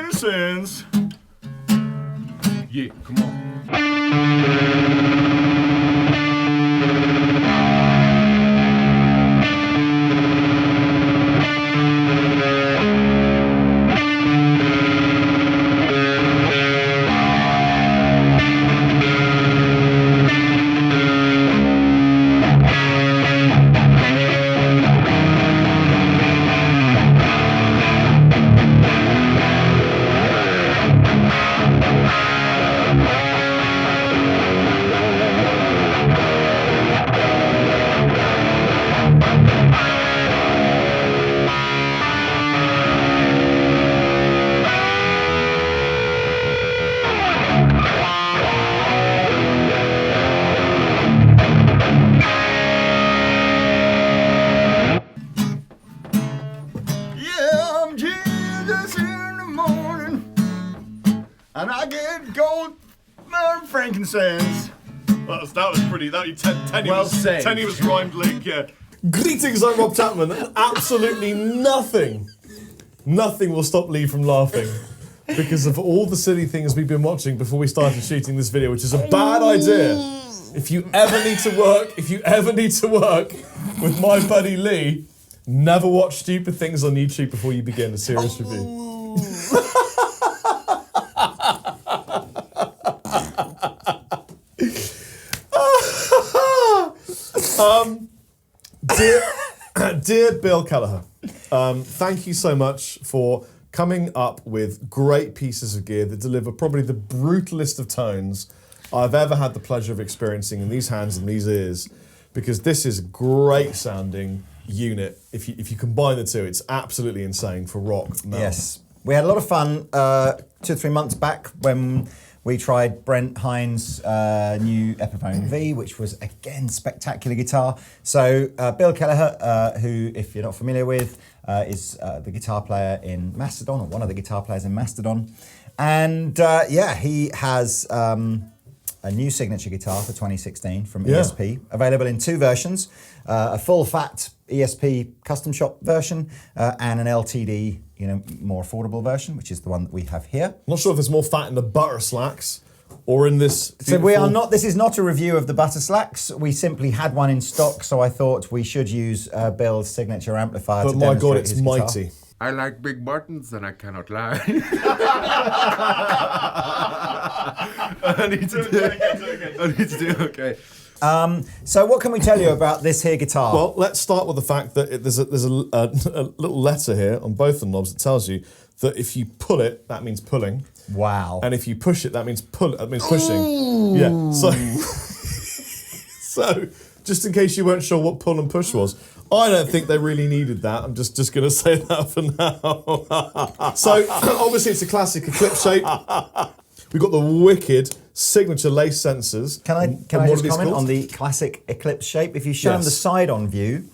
Frankincense. Yeah, come on. And I get gold frankincense. That was pretty. Tenny Well said. Tenny was rhymed like, yeah. Greetings, I'm Rob Chapman. Absolutely nothing will stop Lee from laughing because of all the silly things we've been watching before we started shooting this video, which is a bad idea. If you ever need to work with my buddy Lee, never watch stupid things on YouTube before you begin a serious review. Dear Bill Kelleher, thank you so much for coming up with great pieces of gear that deliver probably the brutalest of tones I've ever had the pleasure of experiencing in these hands and these ears, because this is a great sounding unit. If you combine the two, it's absolutely insane for rock metal. Yes, we had a lot of fun 2 or 3 months back when we tried Brent Hines' new Epiphone V, which was, again, spectacular guitar. So Bill Kelleher, who, if you're not familiar with, is the guitar player in Mastodon, or one of the guitar players in Mastodon. And he has a new signature guitar for 2016 from ESP, available in 2 versions, a full-fat ESP custom shop version and an LTD, more affordable version, which is the one that we have here. I'm not sure if there's more fat in the butter slacks or in this. So we are not. This is not a review of the butter slacks. We simply had one in stock, so I thought we should use Bill's signature amplifier. But my God, it's mighty. I like big buttons and I cannot lie. I need to do it okay. So what can we tell you about this here guitar? Well, let's start with the fact that there's a little letter here on both the knobs that tells you that if you pull it, that means pulling. Wow. And if you push it, that means pushing. Ooh. Yeah. So just in case you weren't sure what pull and push was, I don't think they really needed that. I'm just going to say that for now. So obviously it's a classic Eclipse shape. We've got the wicked signature lace sensors. Can I just comment on the classic Eclipse shape? If you show them the side-on view,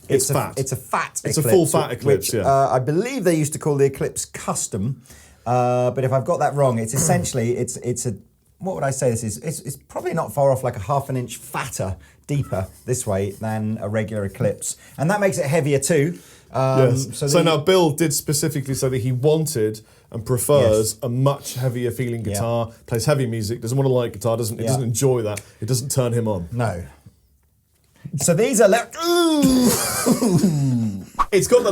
it's fat. It's a fat It's Eclipse. A full fat Eclipse, which, I believe they used to call the Eclipse Custom. But if I've got that wrong, it's essentially, it's a, what would I say this is? It's probably not far off, like a ½ an inch fatter, deeper this way than a regular Eclipse. And that makes it heavier too. Yes. So now Bill did specifically say that he wanted and prefers a much heavier feeling guitar, plays heavy music, doesn't want a light guitar, doesn't enjoy that, it doesn't turn him on. No. So these are It's got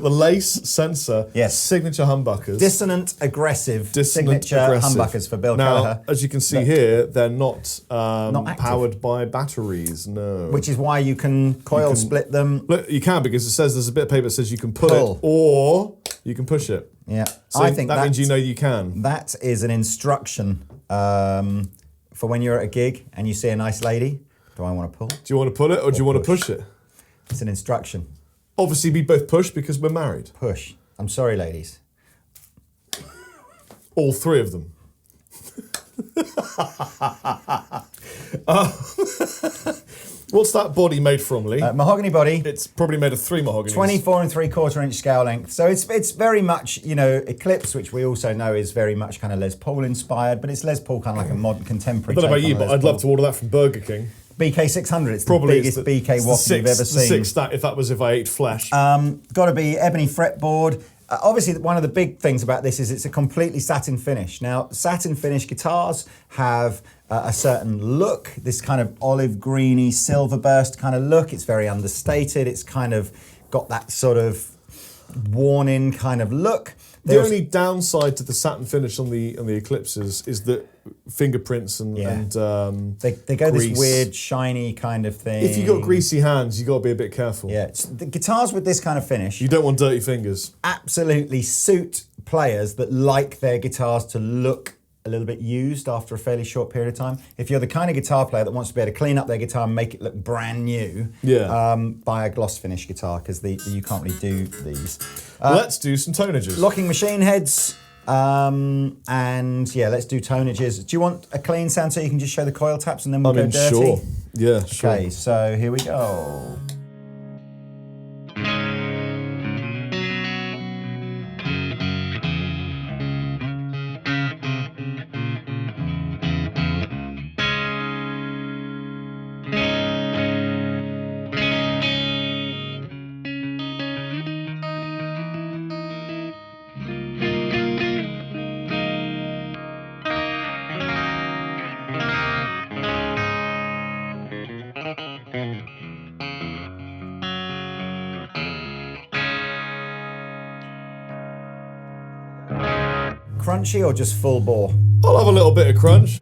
the lace sensor, signature humbuckers. Dissonant aggressive signature humbuckers for Bill Kelleher. As you can see here, they're not powered by batteries, no. Which is why you can split them. Look, you can, because it says there's a bit of paper that says you can pull it or you can push it. Yeah, so I think that means you can. That is an instruction for when you're at a gig and you see a nice lady. Do I want to pull? Do you want to pull it or do you want to push it? It's an instruction. Obviously, we both push because we're married. Push. I'm sorry, ladies. All 3 of them. What's that body made from, Lee? Mahogany body. It's probably made of 3 mahoganies. 24 3/4 inch scale length. So it's very much, Eclipse, which we also know is very much kind of Les Paul inspired, but it's Les Paul kind of like a modern contemporary. I don't know about you, but I'd love to order that from Burger King. BK600, it's probably the biggest BK waffle you've ever seen. If I ate flesh. Got to be ebony fretboard, Obviously, one of the big things about this is it's a completely satin finish. Now, satin finish guitars have a certain look, this kind of olive greeny silver burst kind of look. It's very understated. It's kind of got that sort of worn in kind of look. The only downside to the satin finish on the Eclipses is that fingerprints and they go grease. this weird shiny kind of thing. If you've got greasy hands, you've got to be a bit careful. Yeah, the guitars with this kind of finish, You don't want dirty fingers. absolutely suit players that like their guitars to look a little bit used after a fairly short period of time. If you're the kind of guitar player that wants to be able to clean up their guitar and make it look brand new, buy a gloss finish guitar, because you can't really do these. Let's do some tonages. Locking machine heads, and yeah, let's do tonages. Do you want a clean sound so you can just show the coil taps and then we'll go dirty? Sure. Yeah, sure. Okay, so here we go. Crunchy or just full bore? I'll have a little bit of crunch.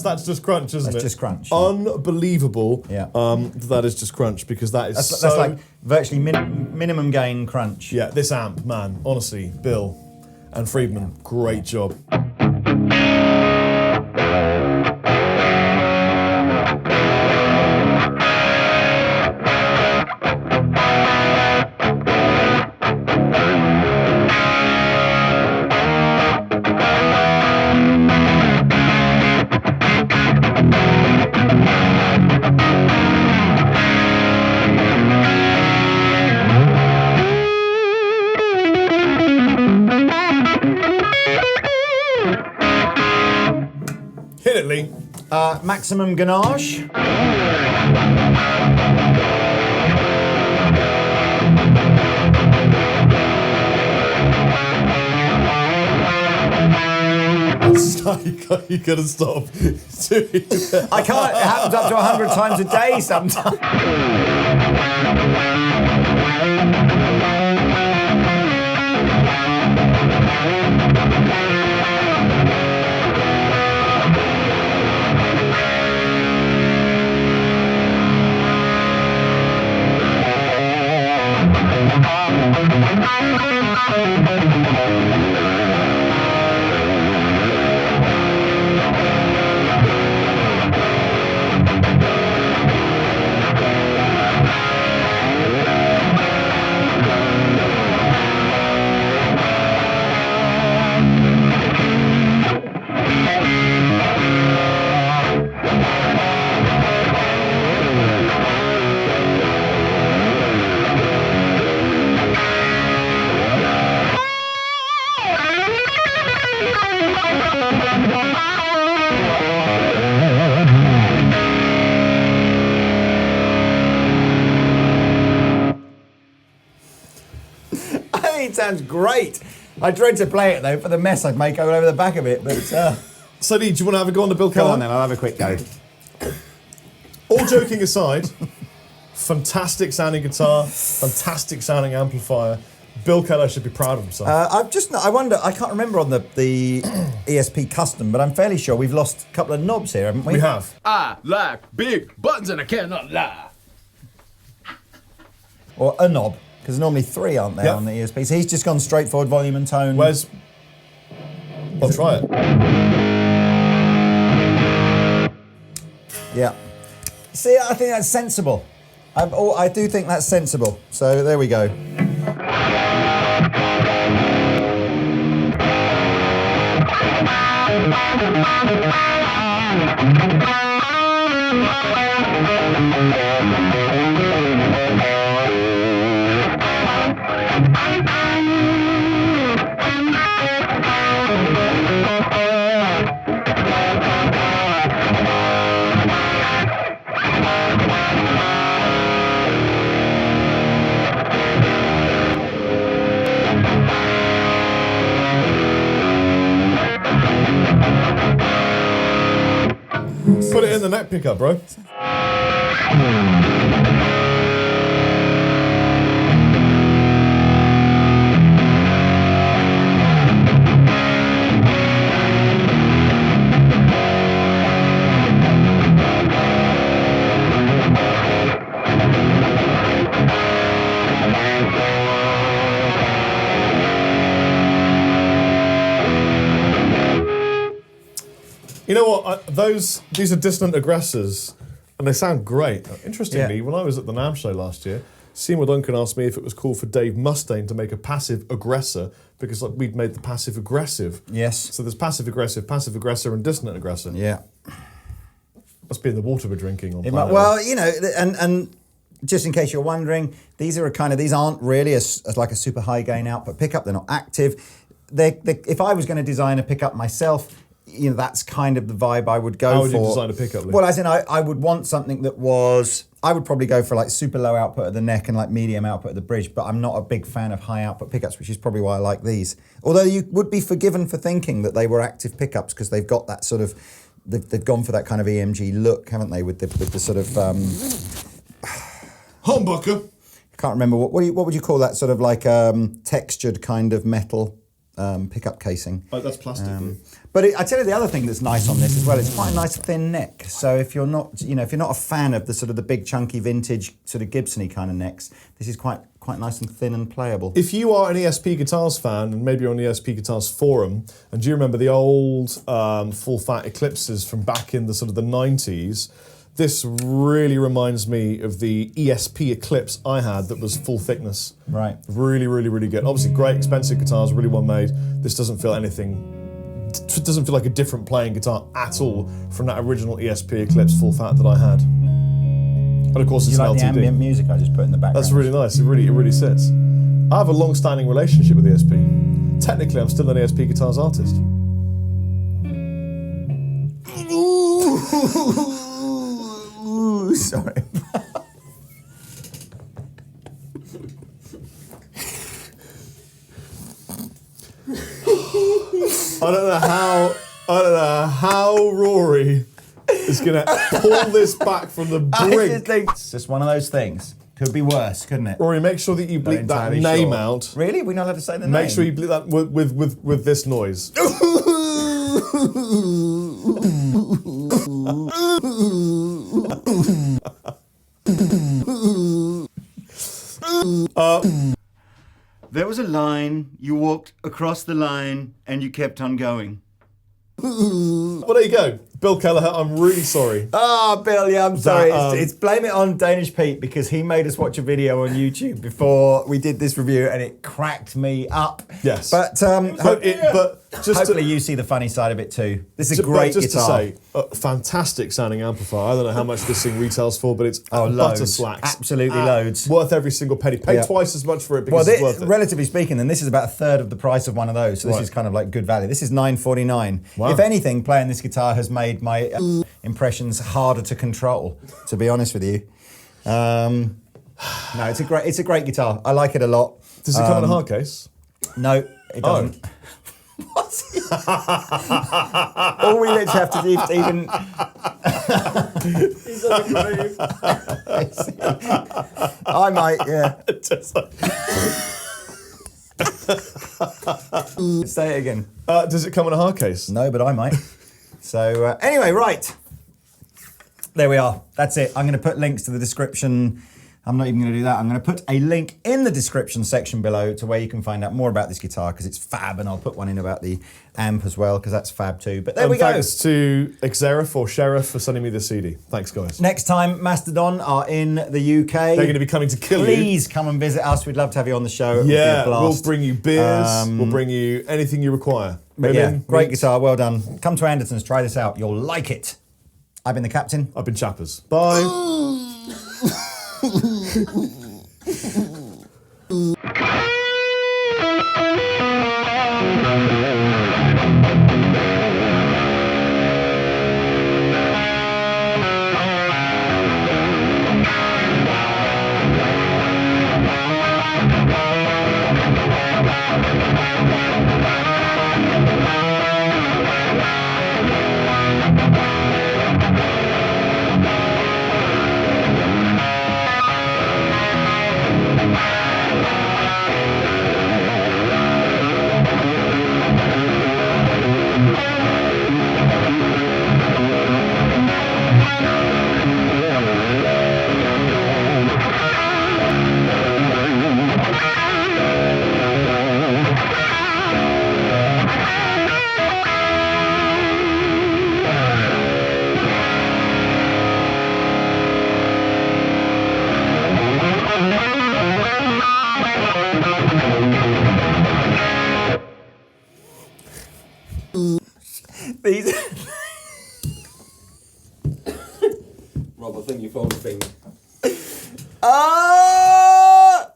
That's just crunch, isn't it? That's just crunch. Unbelievable. Yeah. That is just crunch, because that is That's so... like virtually minimum gain crunch. Yeah, this amp, man, honestly, Bill and Friedman, great job. Hit it, Lee. Maximum ganache. You gotta stop doing that. I can't, it happens up to 100 times a day sometimes. It sounds great. I dread to play it though for the mess I'd make all over the back of it. But So, Lee, do you want to have a go on the Bill go Kellihers? on then, I'll have a quick go. All joking aside, fantastic sounding guitar, fantastic sounding amplifier. Bill Kellihers should be proud of himself. I wonder, I can't remember on the ESP Custom, but I'm fairly sure we've lost a couple of knobs here, haven't we? We have. I like big buttons and I cannot lie. Or a knob, because normally 3 aren't there Yep. on the ESP. So he's just gone straight forward volume and tone. Where's... I'll try it. Yeah. See, I think that's sensible. I do think that's sensible. So there we go. Put it in the neck pickup, bro. You know what? These are dissonant aggressors, and they sound great. Interestingly, when I was at the NAMM show last year, Seymour Duncan asked me if it was cool for Dave Mustaine to make a passive aggressor because we'd made the passive aggressive. Yes. So there's passive aggressor, and dissonant aggressor. Yeah. Must be in the water we're drinking on. Well, you know, and just in case you're wondering, these aren't really like a super high gain output pickup. They're not active. If I was going to design a pickup myself, you know, that's kind of the vibe I would go for. How would you design a pickup, Lee? Well, as in, I would want something that was... I would probably go for like super low output at the neck and like medium output at the bridge, but I'm not a big fan of high output pickups, which is probably why I like these. Although you would be forgiven for thinking that they were active pickups because they've got that sort of... They've gone for that kind of EMG look, haven't they, with the sort of... Humbucker. I can't remember, what would you call that sort of like textured kind of metal pickup casing? Oh, that's plastic. But I tell you the other thing that's nice on this as well, it's quite a nice thin neck. So if you're not a fan of the sort of the big chunky vintage sort of Gibson-y kind of necks, this is quite nice and thin and playable. If you are an ESP Guitars fan, and maybe you're on the ESP Guitars forum, and do you remember the old full fat Eclipses from back in the sort of the 90s? This really reminds me of the ESP Eclipse I had that was full thickness. Right. Really, really, really good. Obviously great, expensive guitars, really well made. This doesn't feel it doesn't feel like a different playing guitar at all from that original ESP Eclipse full fat that I had. And of course, it's you an like LTD. the ambient music I just put in the background? That's really nice. It really sits. I have a long-standing relationship with ESP. Technically, I'm still an ESP Guitars artist. Sorry. I don't know how Rory is going to pull this back from the I brink. just think it's just one of those things. Could be worse, couldn't it? Rory, make sure that you bleep that entirely name sure. out. Really? We're not allowed to say the name? Make sure you bleep that with this noise. There was a line, you walked across the line, and you kept on going. Well, there you go. Bill Kelleher, I'm really sorry. Oh, Bill, yeah, I'm sorry. That, It's blame it on Danish Pete because he made us watch a video on YouTube before we did this review and it cracked me up. Yes. But, hopefully you see the funny side of it too. This is a great just guitar. to say, a fantastic sounding amplifier. I don't know how much this thing retails for, but it's butter loads. slacks. Absolutely loads. Worth every single penny. Pay twice as much for it because it's worth it. Relatively speaking, then this is about a third of the price of one of those. So this Right. is kind of like good value. This is $9.49. Wow. If anything, playing this guitar has made my impressions harder to control, to be honest with you. No, it's a great guitar. I like it a lot. Does it come in a hard case? No, it doesn't. What? All we literally have to do is even. He's on the groove. I might, yeah. Just like- Say it again. does it come in a hard case? No, but I might. So anyway, right. There we are. That's it. I'm going to put links to the description. I'm not even going to do that. I'm going to put a link in the description section below to where you can find out more about this guitar because it's fab, and I'll put one in about the amp as well because that's fab too. But there we go. Thanks to Xerif or Sheriff for sending me the CD. Thanks, guys. Next time, Mastodon are in the UK. They're going to be coming to kill you. Please come and visit us. We'd love to have you on the show. It would be a Yeah, blast. we'll bring you beers. We'll bring you anything you require. But yeah, Women, great meats. guitar. Well done. Come to Andertons. Try this out. You'll like it. I've been the captain. I've been Chappers. Bye. These. Rob, I think you found a thing. Ah!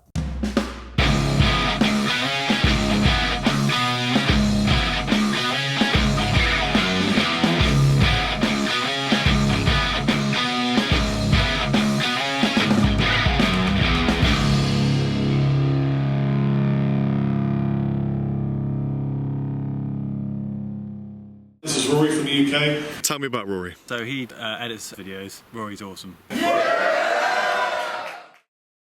This is Rory from the UK. Tell me about Rory. So he edits videos. Rory's awesome. Yeah,